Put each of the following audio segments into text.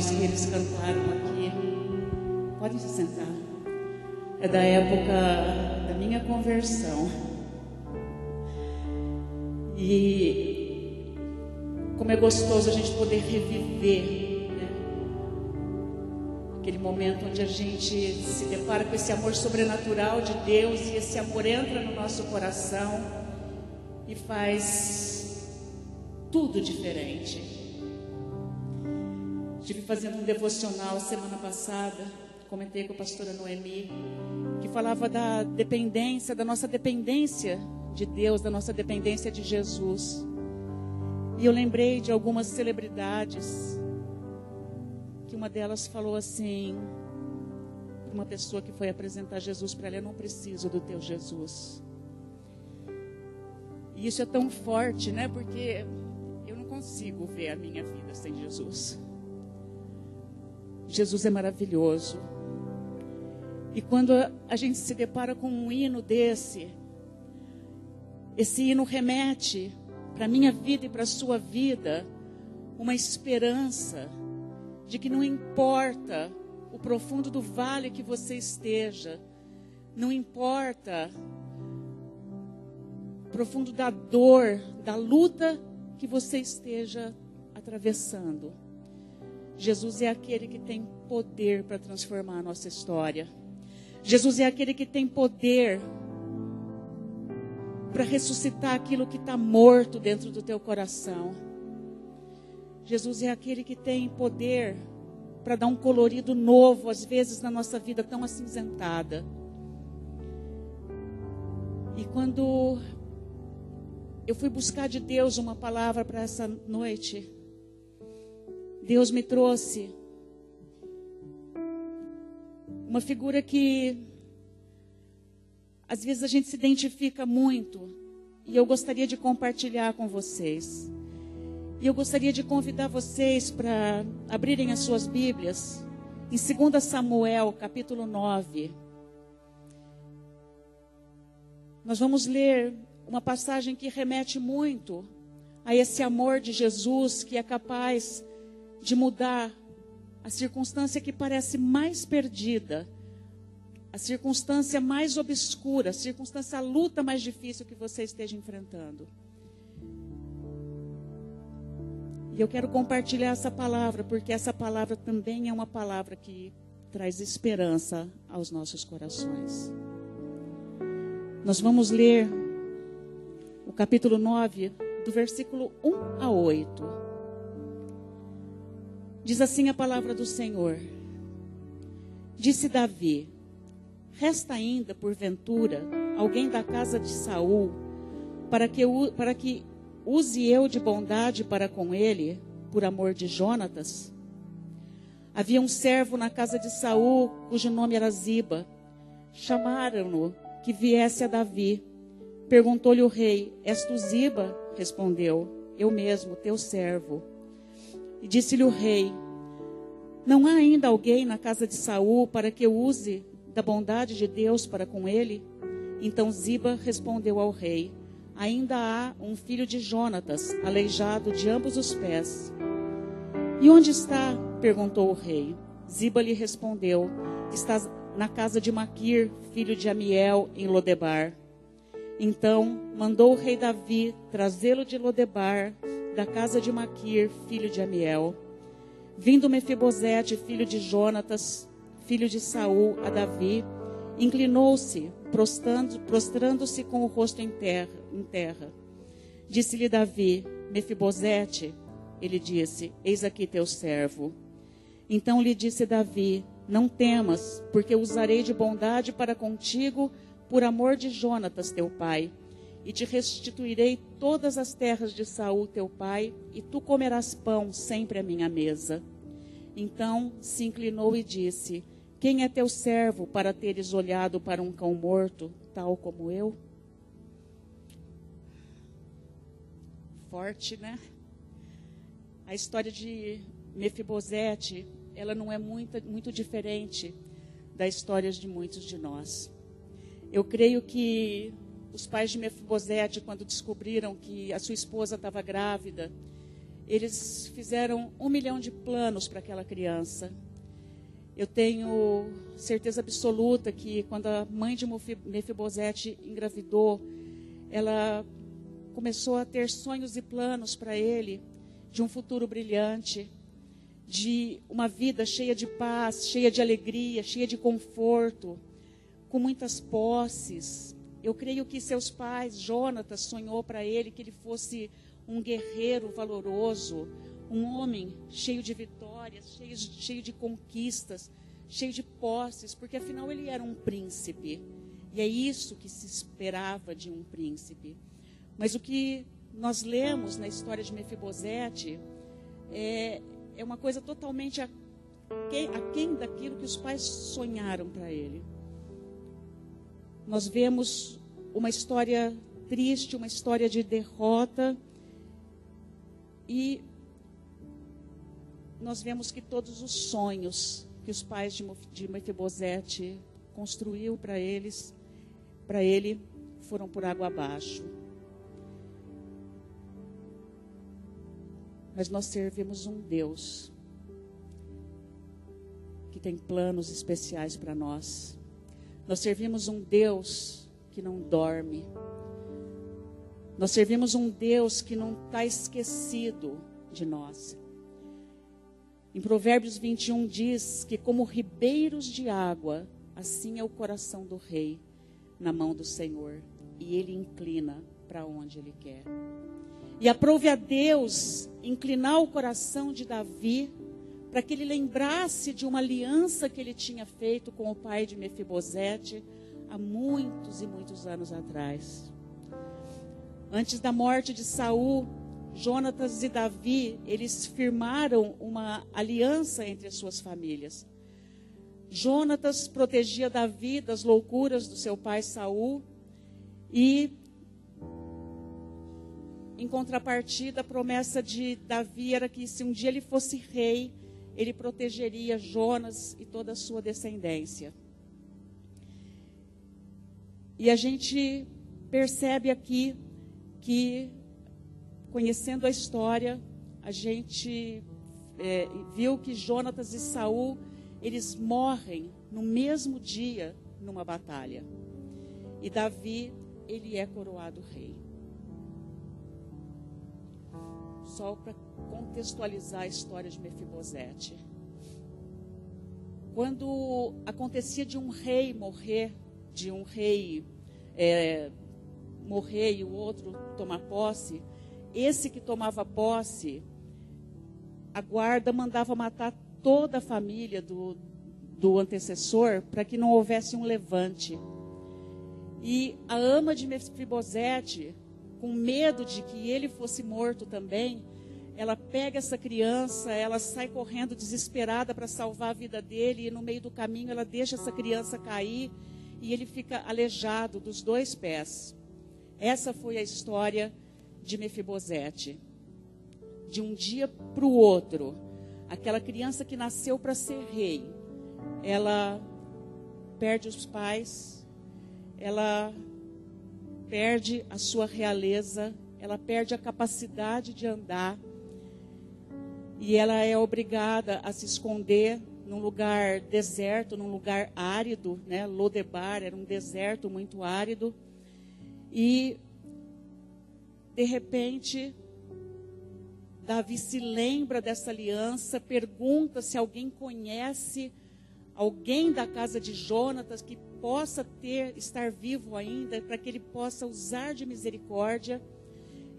canções que eles cantaram aqui. Podem se sentar. É da época da minha conversão. E como é gostoso a gente poder reviver, né? Aquele momento onde a gente se depara com esse amor sobrenatural de Deus e esse amor entra no nosso coração e faz tudo diferente. Estive fazendo um devocional semana passada, comentei com a pastora Noemi, que falava da dependência, da nossa dependência de Deus, da nossa dependência de Jesus. E eu lembrei de algumas celebridades, que uma delas falou assim, uma pessoa que foi apresentar Jesus para ela: eu não preciso do teu Jesus. E isso é tão forte, né? Porque eu não consigo ver a minha vida sem Jesus. Jesus é maravilhoso. E quando a gente se depara com um hino desse, esse hino remete para a minha vida e para a sua vida uma esperança de que não importa o profundo do vale que você esteja, não importa o profundo da dor, da luta que você esteja atravessando. Jesus é aquele que tem poder para transformar a nossa história. Jesus é aquele que tem poder para ressuscitar aquilo que está morto dentro do teu coração. Jesus é aquele que tem poder para dar um colorido novo, às vezes, na nossa vida tão acinzentada. E quando eu fui buscar de Deus uma palavra para essa noite, Deus me trouxe uma figura que às vezes a gente se identifica muito, e eu gostaria de compartilhar com vocês. E eu gostaria de convidar vocês para abrirem as suas Bíblias em 2 Samuel, capítulo 9. Nós vamos ler uma passagem que remete muito a esse amor de Jesus, que é capaz de mudar a circunstância que parece mais perdida, a circunstância mais obscura, a circunstância, a luta mais difícil que você esteja enfrentando. E eu quero compartilhar essa palavra, porque essa palavra também é uma palavra que traz esperança aos nossos corações. Nós vamos ler o capítulo 9, do versículo 1 a 8. Diz assim a palavra do Senhor: Disse Davi: resta ainda, porventura, alguém da casa de Saul, para que use eu de bondade para com ele, por amor de Jonatas? Havia um servo na casa de Saul, cujo nome era Ziba. Chamaram-no que viesse a Davi. Perguntou-lhe o rei: és tu Ziba? Respondeu: eu mesmo, teu servo. E disse-lhe o rei: não há ainda alguém na casa de Saul para que eu use da bondade de Deus para com ele? Então Ziba respondeu ao rei: ainda há um filho de Jonatas, aleijado de ambos os pés. E onde está? Perguntou o rei. Ziba lhe respondeu: está na casa de Maquir, filho de Amiel, em Lodebar. Então mandou o rei Davi trazê-lo de Lodebar, da casa de Maquir, filho de Amiel. Vindo Mefibosete, filho de Jonatas, filho de Saul, a Davi, inclinou-se, prostrando-se com o rosto em terra. Disse-lhe Davi: Mefibosete? Ele disse: eis aqui teu servo. Então lhe disse Davi: não temas, porque usarei de bondade para contigo, por amor de Jonatas teu pai, e te restituirei todas as terras de Saul teu pai, e tu comerás pão sempre à minha mesa. Então se inclinou e disse: quem é teu servo para teres olhado para um cão morto, tal como eu? Forte, né? A história de Mefibosete, ela não é muito diferente da história de muitos de nós. Eu creio que os pais de Mefibosete, quando descobriram que a sua esposa estava grávida, eles fizeram 1 milhão de planos para aquela criança. Eu tenho certeza absoluta que quando a mãe de Mefibosete engravidou, ela começou a ter sonhos e planos para ele, de um futuro brilhante, de uma vida cheia de paz, cheia de alegria, cheia de conforto, com muitas posses. Eu creio que seus pais, Jonatas, sonhou para ele que ele fosse um guerreiro valoroso, um homem cheio de vitórias, cheio de conquistas, cheio de posses, porque afinal ele era um príncipe. E é isso que se esperava de um príncipe. Mas o que nós lemos na história de Mefibosete é uma coisa totalmente aquém daquilo que os pais sonharam para ele. Nós vemos uma história triste, uma história de derrota, e nós vemos que todos os sonhos que os pais de Mefibosete construiu para ele, foram por água abaixo. Mas nós servimos um Deus que tem planos especiais para nós. Nós servimos um Deus que não dorme. Nós servimos um Deus que não está esquecido de nós. Em Provérbios 21 diz que como ribeiros de água, assim é o coração do rei na mão do Senhor, e ele inclina para onde ele quer. E aprove a Deus inclinar o coração de Davi para que ele lembrasse de uma aliança que ele tinha feito com o pai de Mefibosete há muitos e muitos anos atrás. Antes da morte de Saul, Jonatas e Davi, eles firmaram uma aliança entre as suas famílias. Jonatas protegia Davi das loucuras do seu pai Saul, e em contrapartida, a promessa de Davi era que se um dia ele fosse rei, ele protegeria Jonas e toda a sua descendência. E a gente percebe aqui que, conhecendo a história, a gente viu que Jonatas e Saul, eles morrem no mesmo dia numa batalha. E Davi, ele é coroado rei. Só para contextualizar a história de Mefibosete. Quando acontecia de um rei morrer, morrer e o outro tomar posse, esse que tomava posse, a guarda mandava matar toda a família do antecessor para que não houvesse um levante. E a ama de Mefibosete, com medo de que ele fosse morto também, ela pega essa criança, ela sai correndo desesperada para salvar a vida dele, e no meio do caminho ela deixa essa criança cair e ele fica aleijado dos 2 pés. Essa foi a história de Mefibosete. De um dia para o outro, aquela criança que nasceu para ser rei, ela perde os pais, ela perde a sua realeza, ela perde a capacidade de andar, e ela é obrigada a se esconder num lugar deserto, num lugar árido, né? Lodebar era um deserto muito árido, e de repente Davi se lembra dessa aliança, pergunta se alguém conhece alguém da casa de Jonatas que possa estar vivo ainda, para que ele possa usar de misericórdia.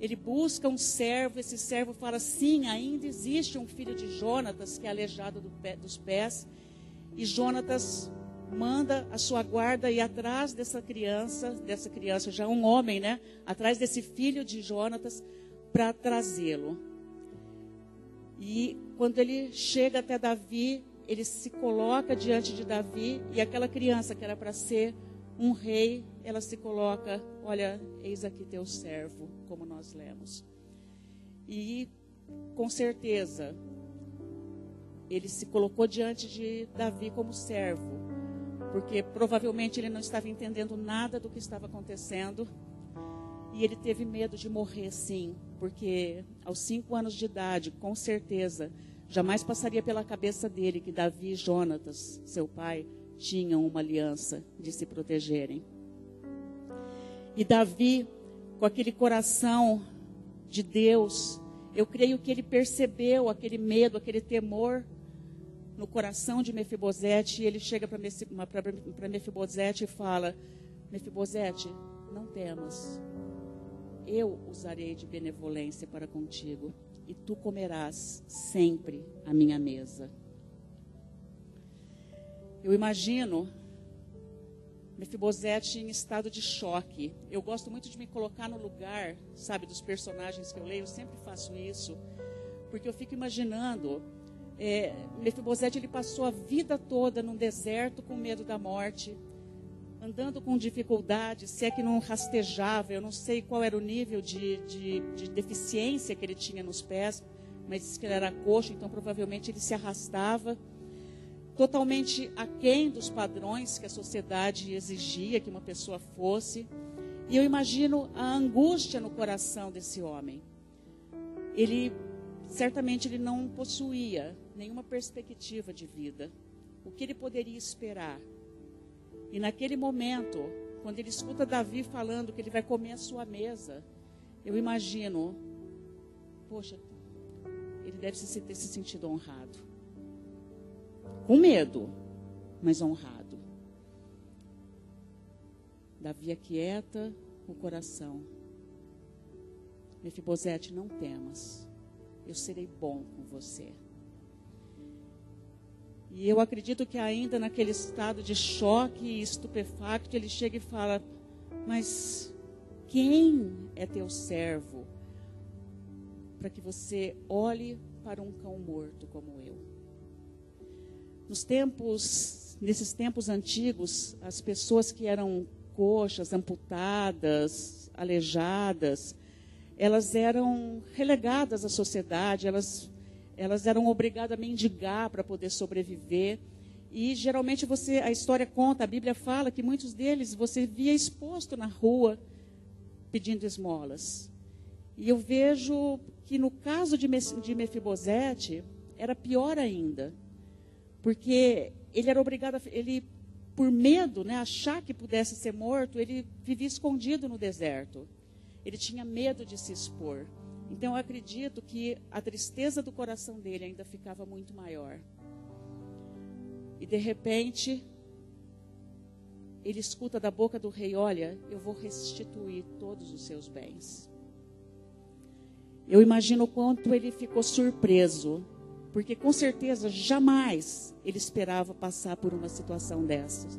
Ele busca um servo, esse servo fala, sim, ainda existe um filho de Jonatas que é aleijado dos pés. E Jonatas manda a sua guarda ir atrás dessa criança, já um homem, né? Atrás desse filho de Jonatas, para trazê-lo. E quando ele chega até Davi, ele se coloca diante de Davi, e aquela criança que era para ser um rei, ela se coloca, olha, eis aqui teu servo, como nós lemos. E com certeza, ele se colocou diante de Davi como servo, porque provavelmente ele não estava entendendo nada do que estava acontecendo. E ele teve medo de morrer, sim, porque aos 5 anos de idade, com certeza, jamais passaria pela cabeça dele que Davi e Jonatas, seu pai, tinham uma aliança de se protegerem. E Davi, com aquele coração de Deus, eu creio que ele percebeu aquele medo, aquele temor no coração de Mefibosete, e ele chega para Mefibosete e fala: Mefibosete, não temas, eu usarei de benevolência para contigo, e tu comerás sempre à minha mesa. Eu imagino Mefibosete em estado de choque. Eu gosto muito de me colocar no lugar, sabe, dos personagens que eu leio. Eu sempre faço isso, porque eu fico imaginando. Mefibosete, ele passou a vida toda num deserto com medo da morte, andando com dificuldade, se é que não rastejava. Eu não sei qual era o nível de deficiência que ele tinha nos pés, mas disse que ele era coxo, então provavelmente ele se arrastava, totalmente aquém dos padrões que a sociedade exigia que uma pessoa fosse. E eu imagino a angústia no coração desse homem. Certamente ele não possuía nenhuma perspectiva de vida. O que ele poderia esperar? E naquele momento, quando ele escuta Davi falando que ele vai comer a sua mesa, eu imagino, poxa, ele deve ter se sentido honrado. Com medo, mas honrado. Davi aquieta o coração. Mefibosete, não temas. Eu serei bom com você. E eu acredito que ainda naquele estado de choque e estupefacto, ele chega e fala: mas quem é teu servo para que você olhe para um cão morto como eu? Nesses tempos antigos, as pessoas que eram coxas, amputadas, aleijadas, elas eram relegadas à sociedade, elas eram obrigadas a mendigar para poder sobreviver. E geralmente a história conta, a Bíblia fala que muitos deles você via exposto na rua pedindo esmolas. E eu vejo que no caso de Mefibosete era pior ainda, porque ele era obrigado, por medo, né, achar que pudesse ser morto, ele vivia escondido no deserto. Ele tinha medo de se expor. Então eu acredito que a tristeza do coração dele ainda ficava muito maior. E de repente, ele escuta da boca do rei: olha, eu vou restituir todos os seus bens. Eu imagino o quanto ele ficou surpreso, porque com certeza jamais ele esperava passar por uma situação dessas.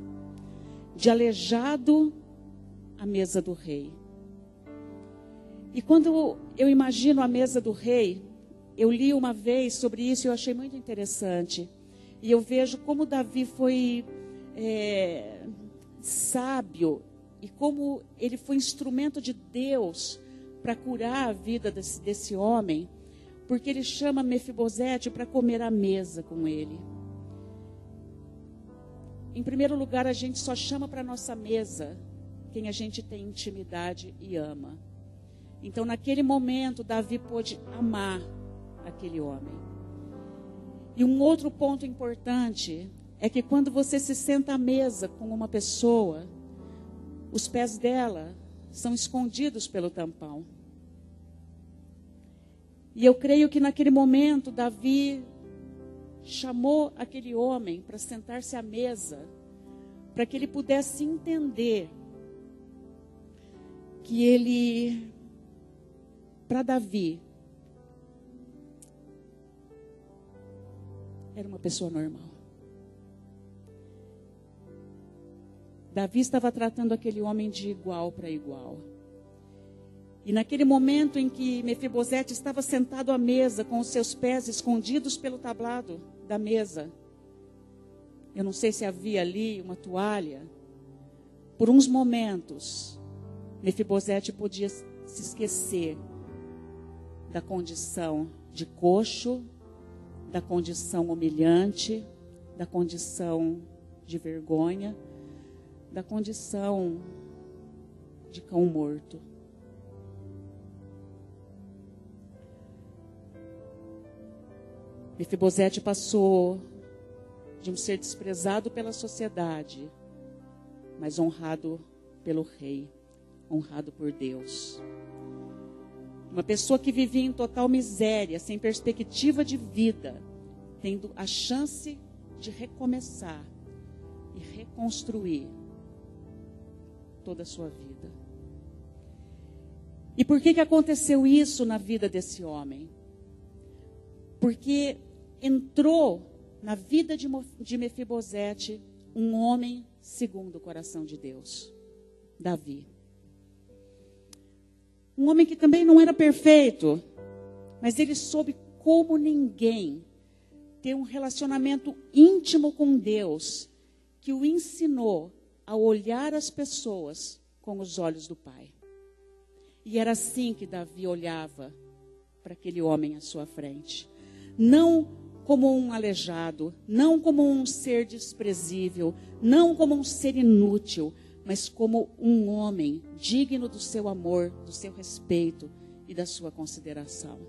De aleijado à mesa do rei. E quando eu imagino a mesa do rei, eu li uma vez sobre isso e eu achei muito interessante. E eu vejo como Davi foi sábio e como ele foi instrumento de Deus para curar a vida desse homem, porque ele chama Mefibosete para comer à mesa com ele. Em primeiro lugar, a gente só chama para a nossa mesa quem a gente tem intimidade e ama. Então, naquele momento, Davi pôde amar aquele homem. E um outro ponto importante é que quando você se senta à mesa com uma pessoa, os pés dela são escondidos pelo tampão. E eu creio que naquele momento, Davi chamou aquele homem para sentar-se à mesa, para que ele pudesse entender que ele, para Davi, era uma pessoa normal. Davi estava tratando aquele homem de igual para igual. E naquele momento em que Mefibosete estava sentado à mesa, com os seus pés escondidos pelo tablado da mesa, eu não sei se havia ali uma toalha, por uns momentos, Mefibosete podia se esquecer da condição de coxo, da condição humilhante, da condição de vergonha, da condição de cão morto. Mefibosete passou de um ser desprezado pela sociedade, mas honrado pelo rei, honrado por Deus. Uma pessoa que vivia em total miséria, sem perspectiva de vida, tendo a chance de recomeçar e reconstruir toda a sua vida. E por que aconteceu isso na vida desse homem? Porque entrou na vida de Mefibosete um homem segundo o coração de Deus, Davi. Um homem que também não era perfeito, mas ele soube como ninguém ter um relacionamento íntimo com Deus, que o ensinou a olhar as pessoas com os olhos do Pai. E era assim que Davi olhava para aquele homem à sua frente. Não como um aleijado, não como um ser desprezível, não como um ser inútil, mas como um homem digno do seu amor, do seu respeito e da sua consideração.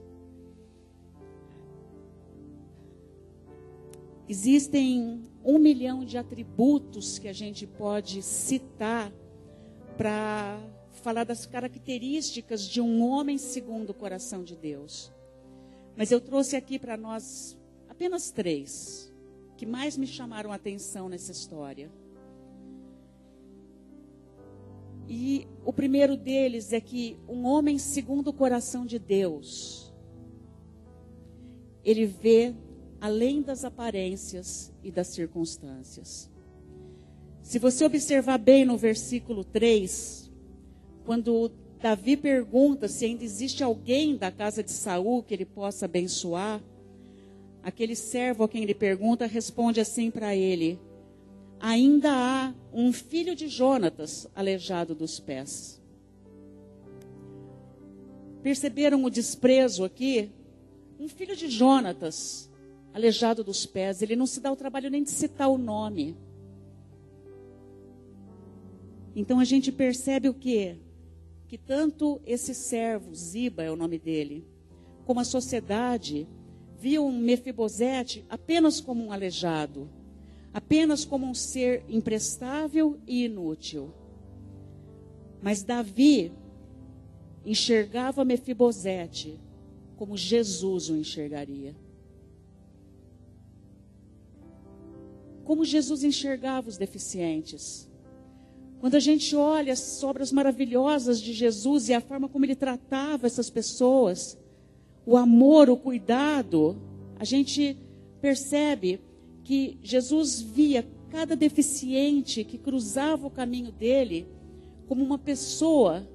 Existem 1 milhão de atributos que a gente pode citar para falar das características de um homem segundo o coração de Deus. Mas eu trouxe aqui para nós apenas 3, que mais me chamaram a atenção nessa história. E o primeiro deles é que um homem segundo o coração de Deus, ele vê além das aparências e das circunstâncias. Se você observar bem no versículo 3, quando Davi pergunta se ainda existe alguém da casa de Saul que ele possa abençoar, aquele servo a quem ele pergunta responde assim para ele: ainda há um filho de Jonatas aleijado dos pés. Perceberam o desprezo aqui? Um filho de Jonatas aleijado dos pés. Ele não se dá o trabalho nem de citar o nome. Então a gente percebe o quê? Que tanto esse servo, Ziba é o nome dele, como a sociedade, viam Mefibosete apenas como um aleijado, apenas como um ser imprestável e inútil. Mas Davi enxergava Mefibosete como Jesus o enxergaria. Como Jesus enxergava os deficientes. Quando a gente olha as obras maravilhosas de Jesus e a forma como ele tratava essas pessoas, o amor, o cuidado, a gente percebe que Jesus via cada deficiente que cruzava o caminho dele como uma pessoa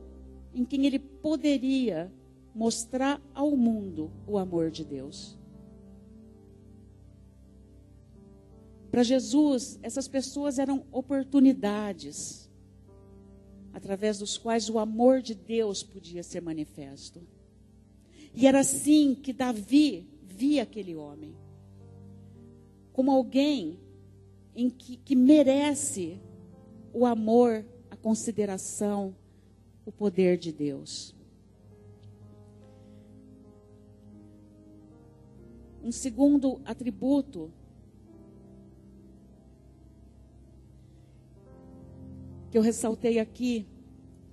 em quem ele poderia mostrar ao mundo o amor de Deus. Para Jesus, essas pessoas eram oportunidades através dos quais o amor de Deus podia ser manifesto. E era assim que Davi via aquele homem, como alguém que merece o amor, a consideração, o poder de Deus. Um segundo atributo que eu ressaltei aqui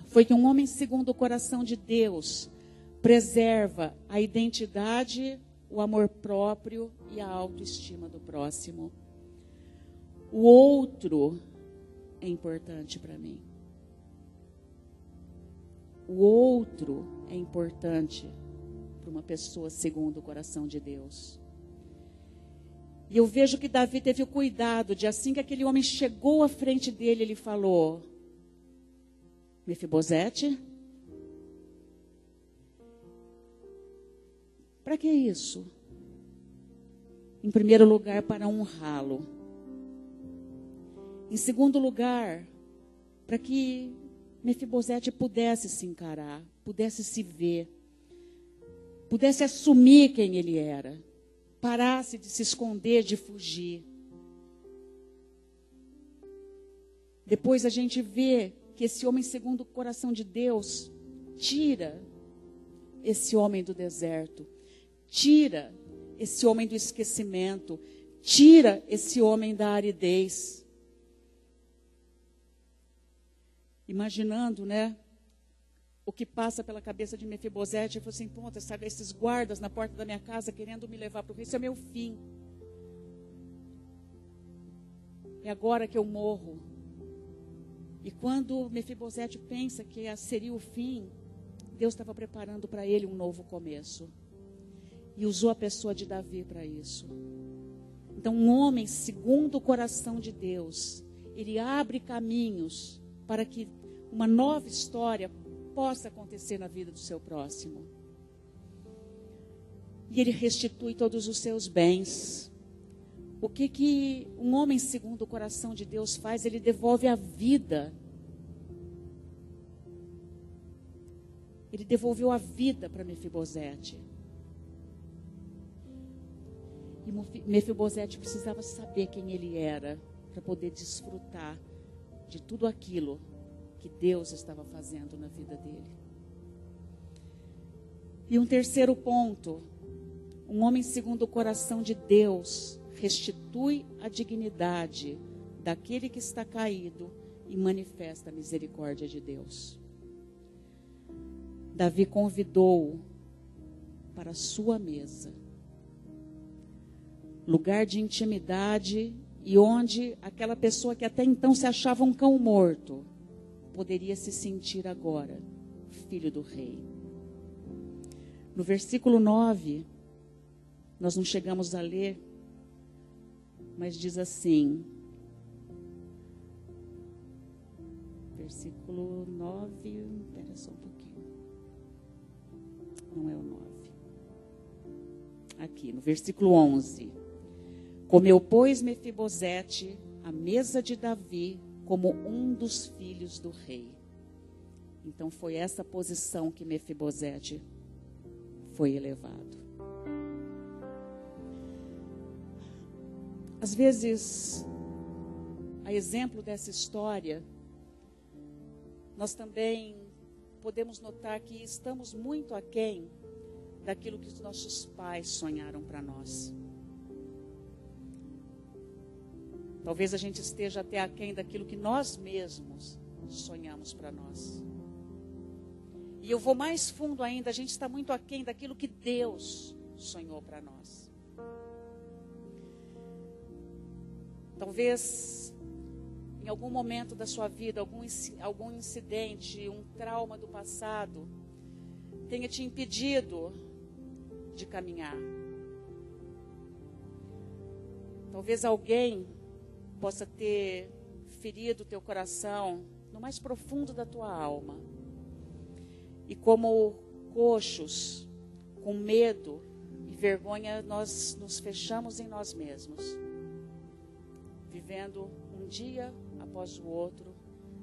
foi que um homem segundo o coração de Deus preserva a identidade, o amor próprio e a autoestima do próximo. O outro é importante para mim. O outro é importante para uma pessoa segundo o coração de Deus. E eu vejo que Davi teve o cuidado de, assim que aquele homem chegou à frente dele, ele falou: Mefibosete? Para que isso? Em primeiro lugar, para honrá-lo. Em segundo lugar, para que Mefibosete pudesse se encarar, pudesse se ver, pudesse assumir quem ele era, parasse de se esconder, de fugir. Depois a gente vê que esse homem segundo o coração de Deus tira esse homem do deserto, tira esse homem do esquecimento, tira esse homem da aridez. Imaginando, né, o que passa pela cabeça de Mefibosete, ele falou assim, ponta, sabe, esses guardas na porta da minha casa querendo me levar para o rei, isso é meu fim. É agora que eu morro. E quando Mefibosete pensa que seria o fim, Deus estava preparando para ele um novo começo. E usou a pessoa de Davi para isso. Então, um homem segundo o coração de Deus, ele abre caminhos para que uma nova história possa acontecer na vida do seu próximo. E ele restitui todos os seus bens. O que um homem segundo o coração de Deus faz? Ele devolve a vida. Ele devolveu a vida para Mefibosete. E Mefibosete precisava saber quem ele era para poder desfrutar de tudo aquilo que Deus estava fazendo na vida dele. E um terceiro ponto, um homem segundo o coração de Deus restitui a dignidade daquele que está caído e manifesta a misericórdia de Deus. Davi convidou-o para a sua mesa, lugar de intimidade e onde aquela pessoa que até então se achava um cão morto poderia se sentir agora filho do rei. No versículo 9, nós não chegamos a ler, mas diz assim, versículo 9, espera só um pouquinho, não é o 9, aqui no versículo 11, comeu, pois, Mefibosete à mesa de Davi como um dos filhos do rei. Então foi essa posição que Mefibosete foi elevado. Às vezes, a exemplo dessa história, nós também podemos notar que estamos muito aquém daquilo que os nossos pais sonharam para nós. Talvez a gente esteja até aquém daquilo que nós mesmos sonhamos para nós. E eu vou mais fundo ainda, a gente está muito aquém daquilo que Deus sonhou para nós. Talvez em algum momento da sua vida, algum incidente, um trauma do passado, tenha te impedido de caminhar. Talvez alguém possa ter ferido o teu coração no mais profundo da tua alma. E como coxos, com medo e vergonha, nós nos fechamos em nós mesmos, vivendo um dia após o outro,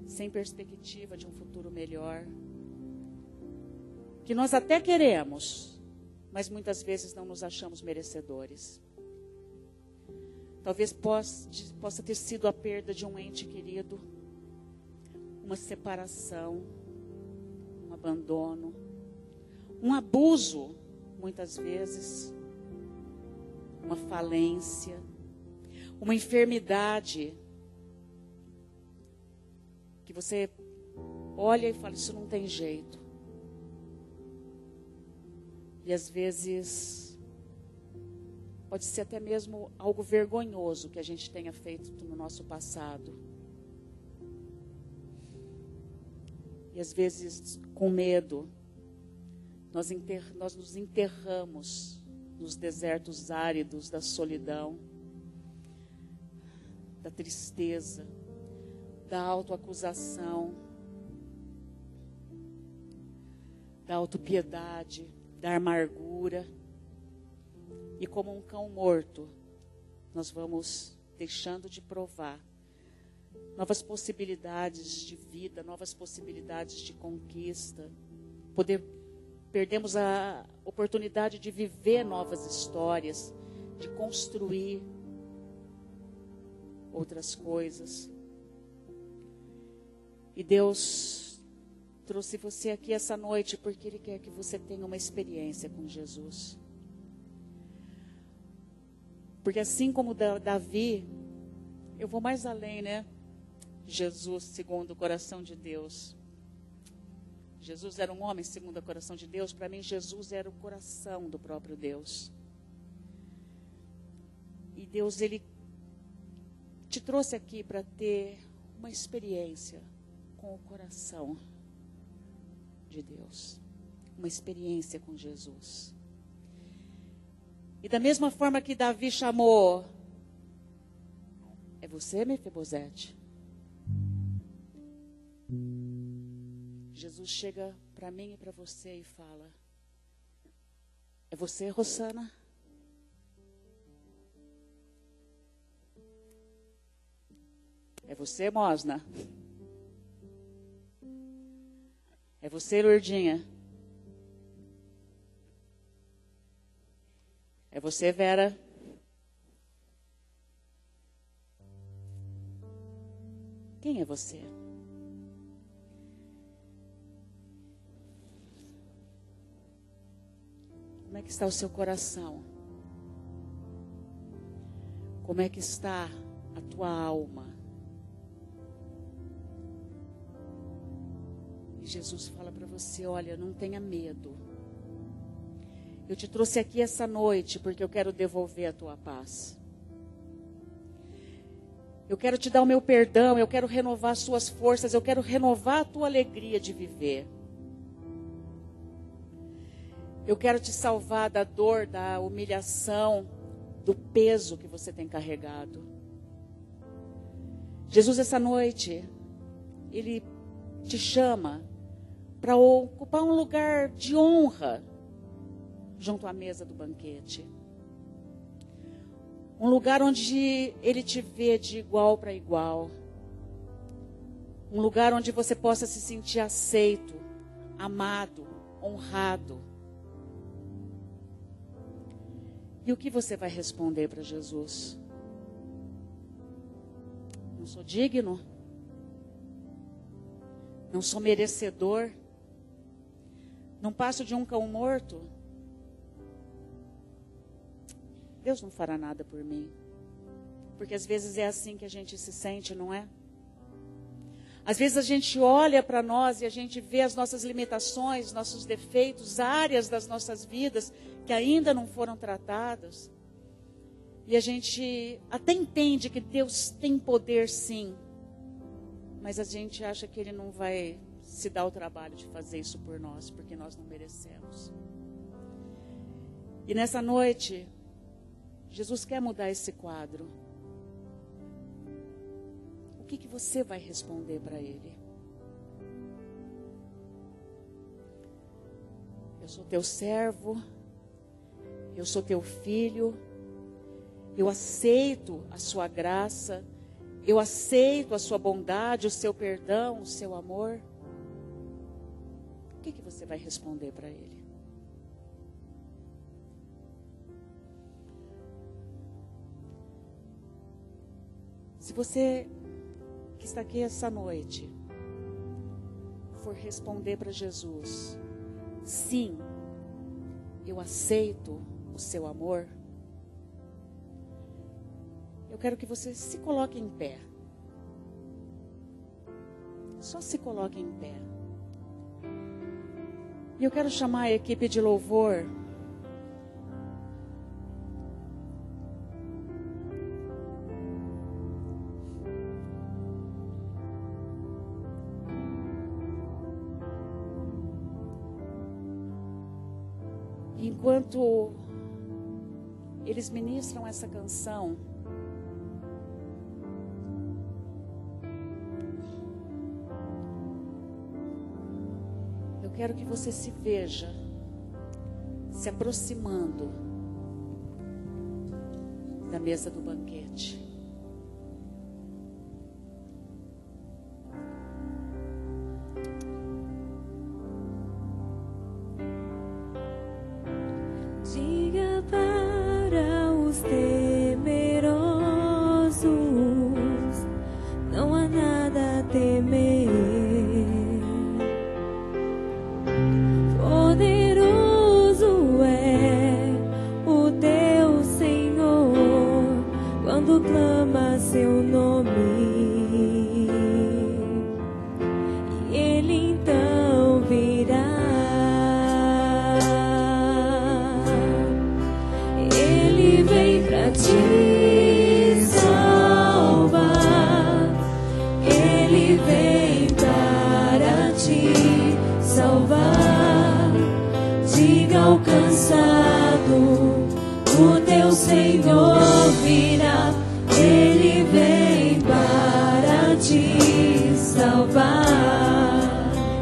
sem perspectiva de um futuro melhor, que nós até queremos, mas muitas vezes não nos achamos merecedores. Talvez possa ter sido a perda de um ente querido, uma separação, um abandono, um abuso, muitas vezes, uma falência, uma enfermidade, que você olha e fala, isso não tem jeito. E às vezes pode ser até mesmo algo vergonhoso que a gente tenha feito no nosso passado. E às vezes, com medo, nós nos enterramos nos desertos áridos da solidão, da tristeza, da autoacusação, da autopiedade, da amargura. E como um cão morto, nós vamos deixando de provar novas possibilidades de vida, novas possibilidades de conquista. Perdemos a oportunidade de viver novas histórias, de construir outras coisas. E Deus trouxe você aqui essa noite porque Ele quer que você tenha uma experiência com Jesus. Porque assim como Davi, eu vou mais além, né? Jesus, segundo o coração de Deus. Jesus era um homem segundo o coração de Deus. Para mim, Jesus era o coração do próprio Deus. E Deus, Ele te trouxe aqui para ter uma experiência com o coração de Deus. Uma experiência com Jesus. E da mesma forma que Davi chamou, é você, Mefibosete? Jesus chega para mim e para você e fala, é você, Rosana? É você, Mosna? É você, Lourdinha? É você, Vera? Quem é você? Como é que está o seu coração? Como é que está a tua alma? E Jesus fala para você, olha, não tenha medo. Eu te trouxe aqui essa noite porque eu quero devolver a tua paz. Eu quero te dar o meu perdão, eu quero renovar as suas forças, eu quero renovar a tua alegria de viver. Eu quero te salvar da dor, da humilhação, do peso que você tem carregado. Jesus, essa noite, Ele te chama para ocupar um lugar de honra junto à mesa do banquete. Um lugar onde Ele te vê de igual para igual. Um lugar onde você possa se sentir aceito, amado, honrado. E o que você vai responder para Jesus? Não sou digno? Não sou merecedor? Não passo de um cão morto? Deus não fará nada por mim. Porque às vezes é assim que a gente se sente, não é? Às vezes a gente olha para nós e a gente vê as nossas limitações, nossos defeitos, áreas das nossas vidas que ainda não foram tratadas. E a gente até entende que Deus tem poder sim. Mas a gente acha que Ele não vai se dar o trabalho de fazer isso por nós, porque nós não merecemos. E nessa noite, Jesus quer mudar esse quadro. O que você vai responder para Ele? Eu sou teu servo, eu sou teu filho, eu aceito a sua graça, eu aceito a sua bondade, o seu perdão, o seu amor. O que você vai responder para Ele? Se você que está aqui essa noite for responder para Jesus, sim, eu aceito o seu amor, eu quero que você se coloque em pé. Só se coloque em pé. E eu quero chamar a equipe de louvor. Enquanto eles ministram essa canção, eu quero que você se veja se aproximando da mesa do banquete. Diga para os temerosos, não há nada a temer. Poderoso é o teu Senhor. alcançado, o teu Senhor virá, Ele vem para te salvar,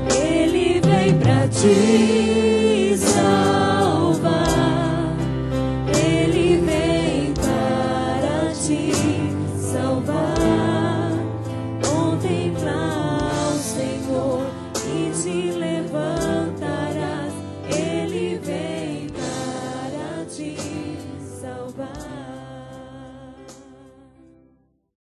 Ele vem para ti